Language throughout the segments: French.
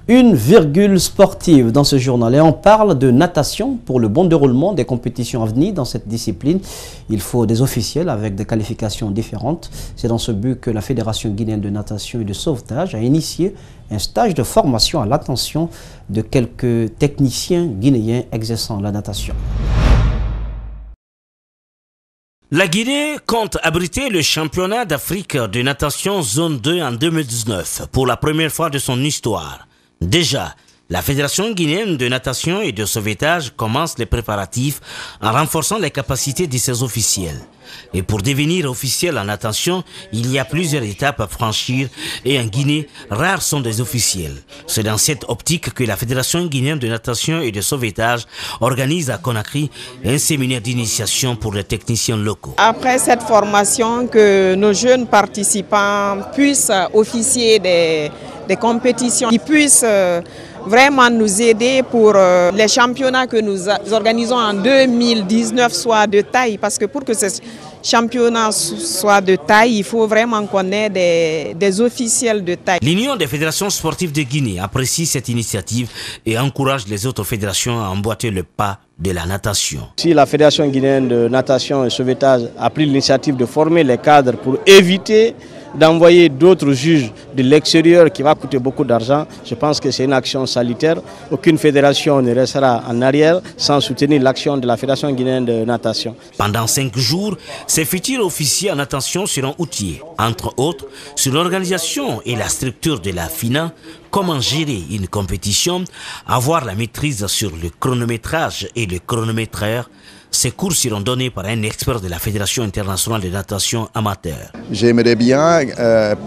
Une virgule sportive dans ce journal et on parle de natation pour le bon déroulement des compétitions à venir dans cette discipline. Il faut des officiels avec des qualifications différentes. C'est dans ce but que la Fédération guinéenne de natation et de sauvetage a initié un stage de formation à l'attention de quelques techniciens guinéens exerçant la natation. La Guinée compte abriter le championnat d'Afrique de natation zone 2 en 2019 pour la première fois de son histoire. Déjà, la Fédération guinéenne de natation et de sauvetage commence les préparatifs en renforçant les capacités de ses officiels. Et pour devenir officiel en natation, il y a plusieurs étapes à franchir et en Guinée, rares sont des officiels. C'est dans cette optique que la Fédération guinéenne de natation et de sauvetage organise à Conakry un séminaire d'initiation pour les techniciens locaux. Après cette formation, que nos jeunes participants puissent officier des compétitions qui puissent vraiment nous aider pour les championnats que nous organisons en 2019 soient de taille. Parce que pour que ces championnats soient de taille, il faut vraiment qu'on ait des officiels de taille. L'Union des fédérations sportives de Guinée apprécie cette initiative et encourage les autres fédérations à emboîter le pas de la natation. Si la Fédération guinéenne de natation et sauvetage a pris l'initiative de former les cadres pour éviter d'envoyer d'autres juges de l'extérieur qui va coûter beaucoup d'argent, je pense que c'est une action salutaire. Aucune fédération ne restera en arrière sans soutenir l'action de la Fédération guinéenne de natation. Pendant 5 jours, ces futurs officiers en natation seront outillés, entre autres, sur l'organisation et la structure de la FINA, comment gérer une compétition, avoir la maîtrise sur le chronométrage et le chronométreur. Ces cours seront donnés par un expert de la Fédération internationale de natation amateur. J'aimerais bien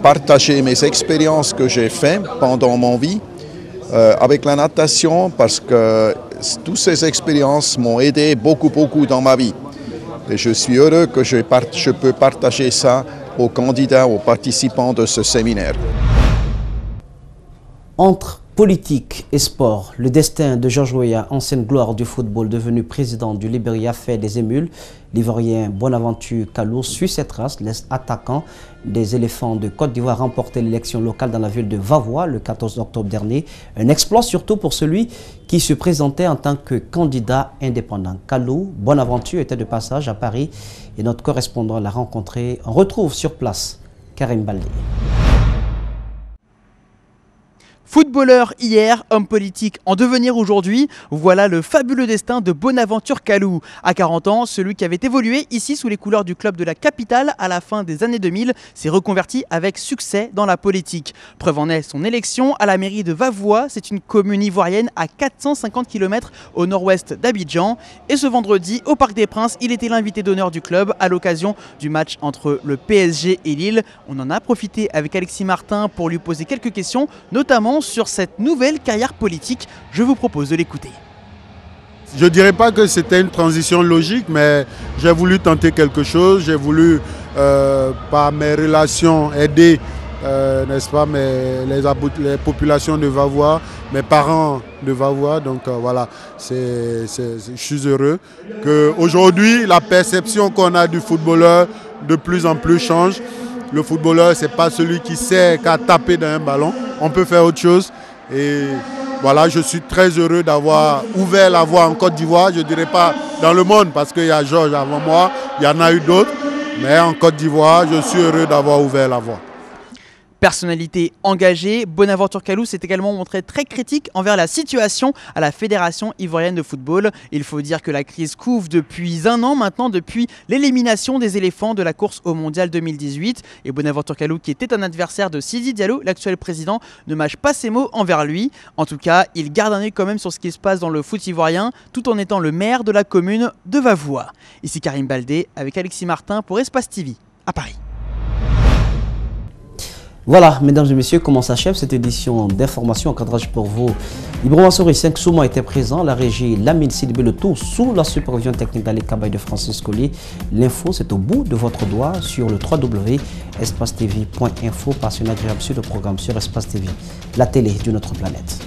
partager mes expériences que j'ai faites pendant mon vie avec la natation parce que toutes ces expériences m'ont aidé beaucoup dans ma vie. Et je suis heureux que je peux partager ça aux candidats, aux participants de ce séminaire. Entre politique et sport, le destin de Georges Weah, ancienne gloire du football, devenu président du Libéria, fait des émules. L'Ivoirien Bonaventure Kalou suit cette race. L'attaquant des éléphants de Côte d'Ivoire a remporté l'élection locale dans la ville de Vavois le 14 octobre dernier. Un exploit surtout pour celui qui se présentait en tant que candidat indépendant. Kalou Bonaventure était de passage à Paris et notre correspondant l'a rencontré. On retrouve sur place Karim Baldé. Footballeur hier, homme politique en devenir aujourd'hui, voilà le fabuleux destin de Bonaventure Kalou. À 40 ans, celui qui avait évolué ici sous les couleurs du club de la capitale à la fin des années 2000 s'est reconverti avec succès dans la politique. Preuve en est son élection à la mairie de Vavois, c'est une commune ivoirienne à 450 km au nord-ouest d'Abidjan. Et ce vendredi, au Parc des Princes, il était l'invité d'honneur du club à l'occasion du match entre le PSG et Lille. On en a profité avec Alexis Martin pour lui poser quelques questions, notamment sur cette nouvelle carrière politique. Je vous propose de l'écouter. Je ne dirais pas que c'était une transition logique, mais j'ai voulu tenter quelque chose. J'ai voulu, par mes relations, aider n'est-ce pas, les populations de Vavois, mes parents de Vavois. Donc voilà, je suis heureux qu'aujourd'hui, la perception qu'on a du footballeur de plus en plus change. Le footballeur, ce n'est pas celui qui sait qu'à taper dans un ballon. On peut faire autre chose. Et voilà, je suis très heureux d'avoir ouvert la voie en Côte d'Ivoire. Je ne dirais pas dans le monde, parce qu'il y a Georges avant moi, il y en a eu d'autres. Mais en Côte d'Ivoire, je suis heureux d'avoir ouvert la voie. Personnalité engagée, Bonaventure Kalou s'est également montré très critique envers la situation à la Fédération ivoirienne de football. Il faut dire que la crise couve depuis un an maintenant, depuis l'élimination des éléphants de la course au mondial 2018. Et Bonaventure Kalou, qui était un adversaire de Sidi Diallo, l'actuel président, ne mâche pas ses mots envers lui. En tout cas, il garde un œil quand même sur ce qui se passe dans le foot ivoirien, tout en étant le maire de la commune de Vavois. Ici Karim Baldé avec Alexis Martin pour Espace TV à Paris. Voilà, mesdames et messieurs, comment s'achève cette édition d'information en cadrage pour vous. Ibrahima Souri, 5 Souma était présent, la régie Lamine Sidibé, le tout sous la supervision technique d'Ali Kabaye de Francis Collier. L'info, c'est au bout de votre doigt sur le www.espacetv.info, passionné agréable sur le programme sur Espace TV, la télé d'une autre planète.